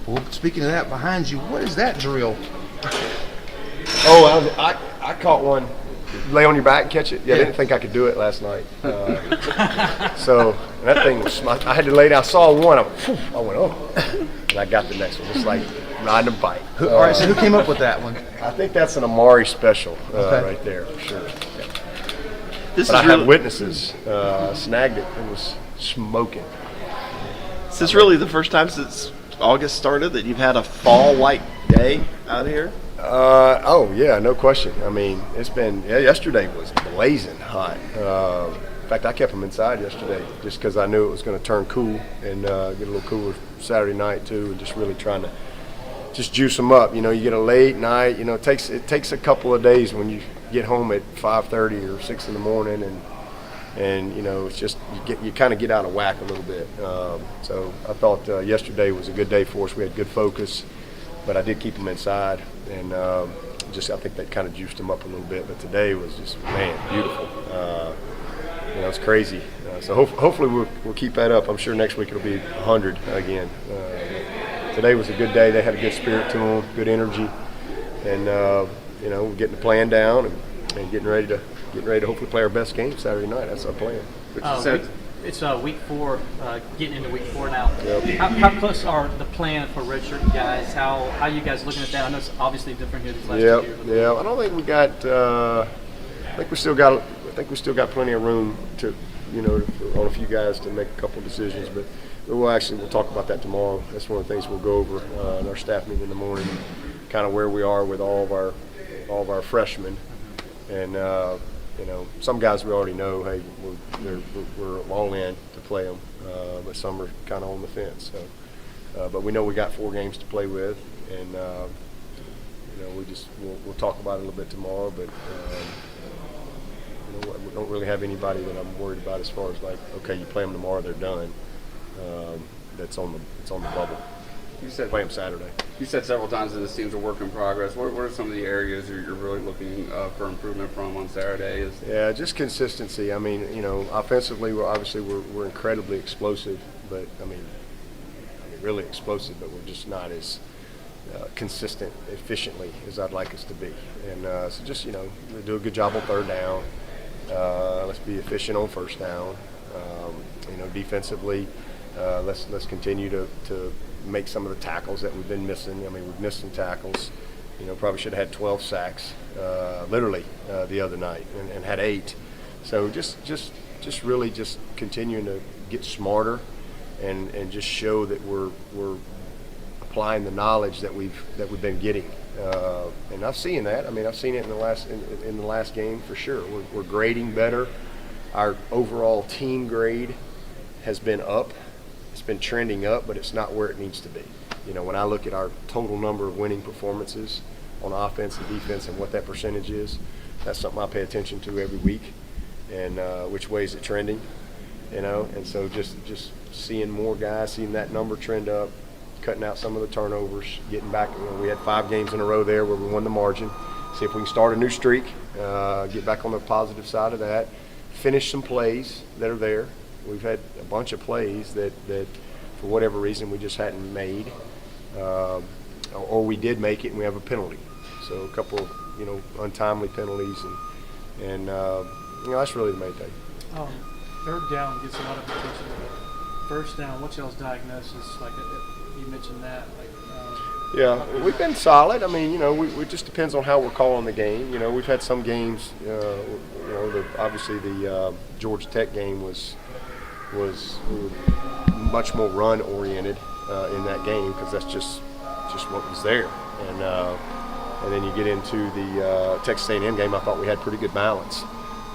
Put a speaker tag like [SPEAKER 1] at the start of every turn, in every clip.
[SPEAKER 1] Well, speaking of that, behind you, what is that drill?
[SPEAKER 2] Oh, I caught one. Lay on your back and catch it. Yeah, I didn't think I could do it last night. So that thing was. I had to lay down. I saw one. I went, oh, and I got the next one. It's like riding a bike.
[SPEAKER 1] All right. So who came up with that one?
[SPEAKER 2] I think that's an Amari special right there for sure. Yeah.
[SPEAKER 3] This
[SPEAKER 2] But
[SPEAKER 3] is
[SPEAKER 2] I
[SPEAKER 3] really,
[SPEAKER 2] have witnesses. Snagged it. It was smoking.
[SPEAKER 3] This is really the first time since August started that you've had a fall-like day out here.
[SPEAKER 2] Oh yeah, no question. I mean, it's been yesterday was blazing hot. In fact, I kept them inside yesterday just because I knew it was going to turn cool and get a little cooler Saturday night too, and just really trying to just juice them up. You know, you get a late night. You know, it takes a couple of days when you get home at 5:30 or 6 in the morning, and you know, it's just you kind of get out of whack a little bit. So I thought yesterday was a good day for us. We had good focus, but I did keep them inside, and I think that kind of juiced them up a little bit. But today was just, man, beautiful. You know, it's crazy. So hopefully we'll keep that up. I'm sure next week it'll be 100 again. Today was a good day. They had a good spirit to them, good energy, and you know, we're getting the plan down and getting ready to hopefully play our best game Saturday night. That's our plan.
[SPEAKER 4] It's week 4, getting into week 4 now.
[SPEAKER 2] Yep.
[SPEAKER 4] How close are the plan for redshirt guys? How are you guys looking at that? I know it's obviously different here this last year.
[SPEAKER 2] Yeah. I don't think we got. I think we still got plenty of room to, you know, on a few guys to make a couple of decisions. But we'll talk about that tomorrow. That's one of the things we'll go over in our staff meeting in the morning, kind of where we are with all of our freshmen, and. You know, some guys we already know, hey, we're all in to play them, but some are kind of on the fence. So, but we know we got 4 games to play with, and you know, we'll talk about it a little bit tomorrow. But you know, we don't really have anybody that I'm worried about as far as like, okay, you play them tomorrow, they're done. That's on the bubble.
[SPEAKER 5] You said
[SPEAKER 2] play them Saturday.
[SPEAKER 5] You said several times that this team's a work in progress. What are some of the areas you're really looking for improvement from on Saturday?
[SPEAKER 2] Yeah, just consistency. I mean, you know, offensively, we're incredibly explosive, but I mean, really explosive, but we're just not as consistent efficiently as I'd like us to be. And so just, you know, do a good job on third down. Let's be efficient on first down. You know, defensively, let's continue to make some of the tackles that we've been missing. I mean, we've missed some tackles. You know, probably should have had 12 sacks, literally, the other night, and had 8. So just really just continuing to get smarter, and just show that we're applying the knowledge that we've been getting. And I've seen that. I mean, I've seen it in the last game for sure. We're grading better. Our overall team grade has been up. It's been trending up, but it's not where it needs to be. You know, when I look at our total number of winning performances on offense and defense and what that percentage is, that's something I pay attention to every week, and which way is it trending, you know? And so just seeing more guys, seeing that number trend up, cutting out some of the turnovers, getting back. You know, we had 5 games in a row there where we won the margin. See if we can start a new streak, get back on the positive side of that, finish some plays that are there. We've had a bunch of plays that for whatever reason we just hadn't made, or we did make it and we have a penalty. So a couple of, you know, untimely penalties, and you know, that's really the main thing.
[SPEAKER 4] Third down gets a lot of attention. First down, what's y'all's diagnosis? Like you mentioned that.
[SPEAKER 2] Yeah, we've been solid. I mean, you know, it just depends on how we're calling the game. You know, we've had some games. You know, obviously the Georgia Tech game was much more run oriented in that game because that's just what was there, and then you get into the Texas A&M game. I thought we had pretty good balance,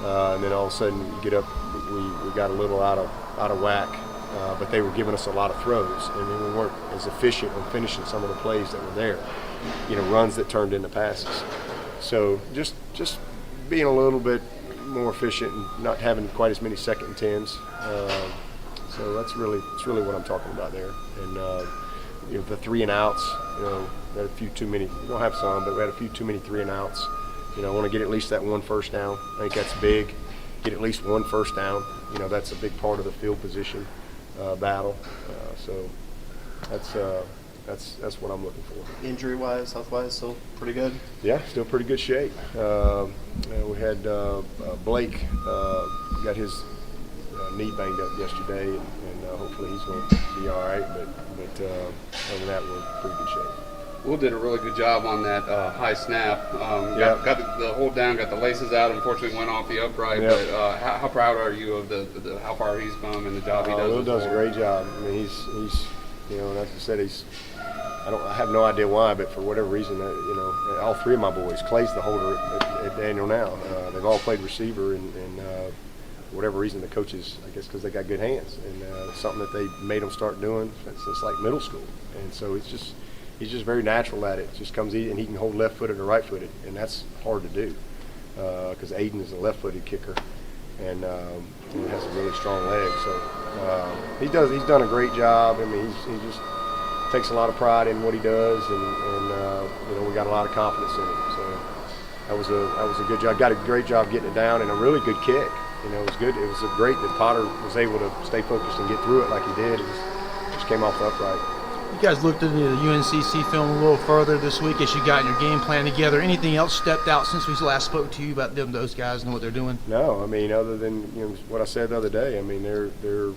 [SPEAKER 2] and then all of a sudden you get up, we got a little out of whack, but they were giving us a lot of throws, and then we weren't as efficient in finishing some of the plays that were there, you know, runs that turned into passes. So just being a little bit more efficient and not having quite as many 2nd and 10s. So that's really what I'm talking about there. And you know, the 3 and outs, you know, we had a few too many. We don't have some, but we had a few too many 3 and outs. You know, I want to get at least that 1 first down. I think that's big. Get at least 1 first down. You know, that's a big part of the field position battle. So that's that's what I'm looking for.
[SPEAKER 3] Injury-wise, health-wise, still pretty good.
[SPEAKER 2] Yeah, still pretty good shape. We had Blake got his knee banged up yesterday, and hopefully he's going to be all right. But other than that, we're in pretty good shape.
[SPEAKER 5] Will did a really good job on that high snap.
[SPEAKER 2] Yeah.
[SPEAKER 5] Got the hold down, got the laces out. Unfortunately, went off the upright.
[SPEAKER 2] Yeah.
[SPEAKER 5] But how proud are you of the how far he's come and the job he does?
[SPEAKER 2] Will
[SPEAKER 5] with
[SPEAKER 2] does a
[SPEAKER 5] forward?
[SPEAKER 2] great job. I mean, he's like I said, I have no idea why, but for whatever reason, all three of my boys, Clay's the holder at Daniel now. They've all played receiver, and for whatever reason, the coaches, I guess, because they got good hands, and something that they made them start doing since like middle school, and so he's just very natural at it. It just comes easy, and he can hold left-footed or right-footed, and that's hard to do because Aiden is a left-footed kicker, and he has a really strong leg. So he's done a great job. I mean, he just takes a lot of pride in what he does, and we got a lot of confidence in him. So that was a good job. Got a great job getting it down, and a really good kick. It was good. It was great that Potter was able to stay focused and get through it like he did. It just came off the upright.
[SPEAKER 1] You guys looked into the UNCC film a little further this week as you got your game plan together. Anything else stepped out since we last spoke to you about those guys and what they're doing?
[SPEAKER 2] No, I mean, other than what I said the other day. I mean, they're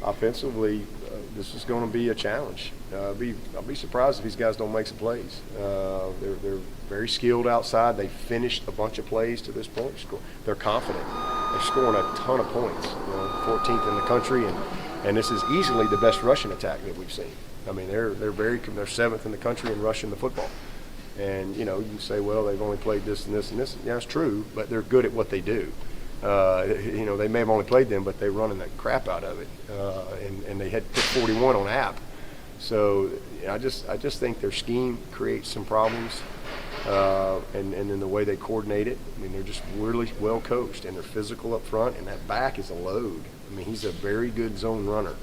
[SPEAKER 2] offensively. This is going to be a challenge. I'll be surprised if these guys don't make some plays. They're very skilled outside. They finished a bunch of plays to this point. They're confident. They're scoring a ton of points. 14th in the country, and this is easily the best rushing attack that we've seen. I mean, they're 7th in the country in rushing the football. And you can say, well, they've only played this and this and this. Yeah, it's true, but they're good at what they do. They may have only played them, but they're running the crap out of it. And they had put 41 on app. So I just think their scheme creates some problems. And then the way they coordinate it, I mean, they're just really well coached, and they're physical up front, and that back is a load. I mean, he's a very good zone runner.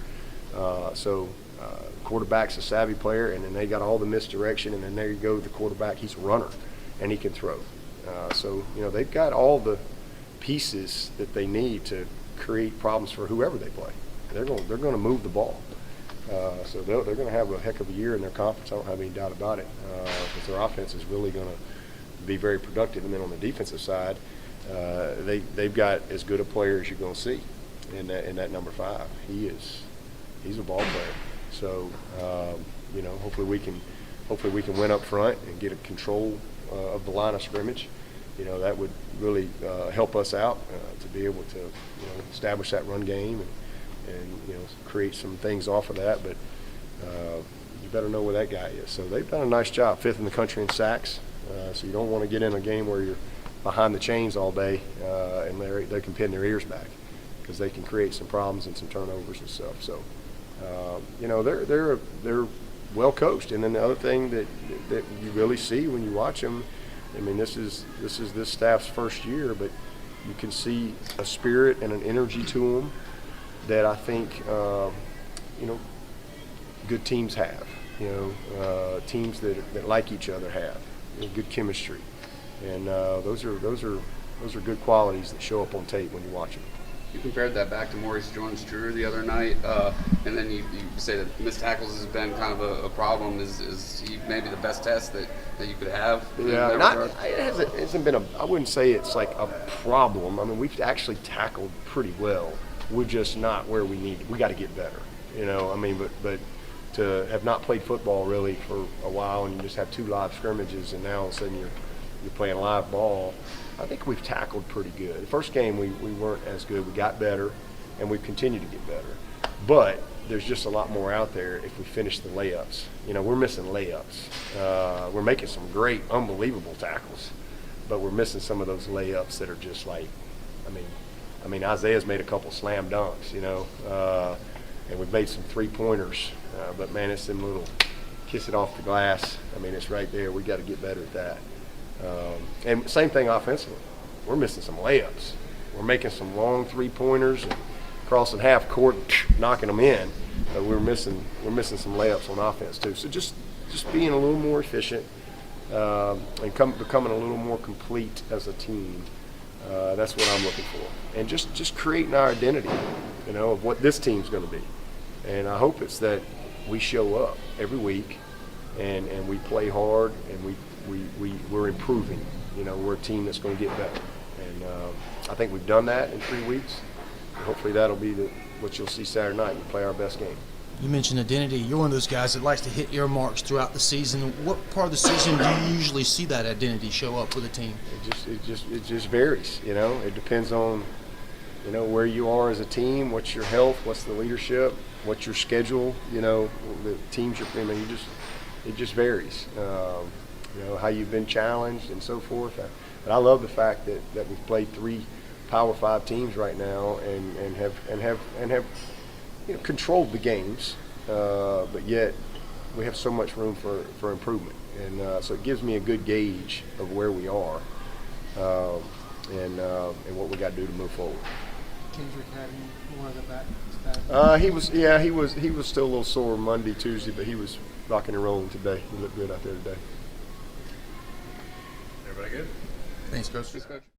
[SPEAKER 2] Quarterback's a savvy player, and then they got all the misdirection, and then there you go, the quarterback, he's a runner, and he can throw. They've got all the pieces that they need to create problems for whoever they play. They're going to move the ball. So they're going to have a heck of a year in their conference. I don't have any doubt about it, because their offense is really going to be very productive. And then on the defensive side, they've got as good a player as you're going to see in that number 5. He's a ball player. So hopefully we can win up front and get a control of the line of scrimmage. That would really help us out to be able to establish that run game and create some things off of that. But you better know where that guy is. So they've done a nice job, 5th in the country in sacks. So you don't want to get in a game where you're behind the chains all day and they can pin their ears back, because they can create some problems and some turnovers and stuff. So they're well coached. And then the other thing that you really see when you watch them, I mean, this is this staff's first year, but you can see a spirit and an energy to them that I think good teams have. Teams that like each other have good chemistry, and those are good qualities that show up on tape when you watch them.
[SPEAKER 5] You compared that back to Maurice Jones-Drew the other night, and then you say that missed tackles has been kind of a problem. Is he maybe the best test that you could have?
[SPEAKER 2] Yeah, it hasn't been I wouldn't say it's like a problem. I mean, we've actually tackled pretty well. We're just not where we need. We got to get better. But to have not played football really for a while, and you just have 2 live scrimmages, and now all of a sudden you're playing live ball. I think we've tackled pretty good. The first game we weren't as good. We got better, and we've continued to get better. But there's just a lot more out there if we finish the layups. We're missing layups. We're making some great, unbelievable tackles, but we're missing some of those layups that are just like, I mean, Isaiah's made a couple slam dunks, and we've made some 3-pointers. But man, it's them little kiss it off the glass. I mean, it's right there. We got to get better at that. And same thing offensively. We're missing some layups. We're making some long 3-pointers and crossing half court, knocking them in. But we're missing some layups on offense too. So just being a little more efficient and becoming a little more complete as a team. That's what I'm looking for. And just creating our identity, of what this team's going to be. And I hope it's that we show up every week and we play hard, and we're improving. You know, we're a team that's going to get better, and I think we've done that in 3 weeks. And hopefully that'll be what you'll see Saturday night. We play our best game.
[SPEAKER 1] You mentioned identity. You're one of those guys that likes to hit earmarks throughout the season. What part of the season do you usually see that identity show up with a team?
[SPEAKER 2] It just varies. You know, it depends on, you know, where you are as a team, what's your health, what's the leadership, what's your schedule. You know, the teams you're. I mean, it just varies. You know, how you've been challenged and so forth. But I love the fact that we've played 3 Power 5 teams right now and have you know, controlled the games, but yet we have so much room for improvement, and so it gives me a good gauge of where we are, and what we got to do to move forward.
[SPEAKER 4] Kendrick having one of the back.
[SPEAKER 2] He was still a little sore Monday, Tuesday, but he was rocking and rolling today. He looked good out there today.
[SPEAKER 6] Everybody good?
[SPEAKER 1] Thanks, Coach.
[SPEAKER 5] Thanks, Coach.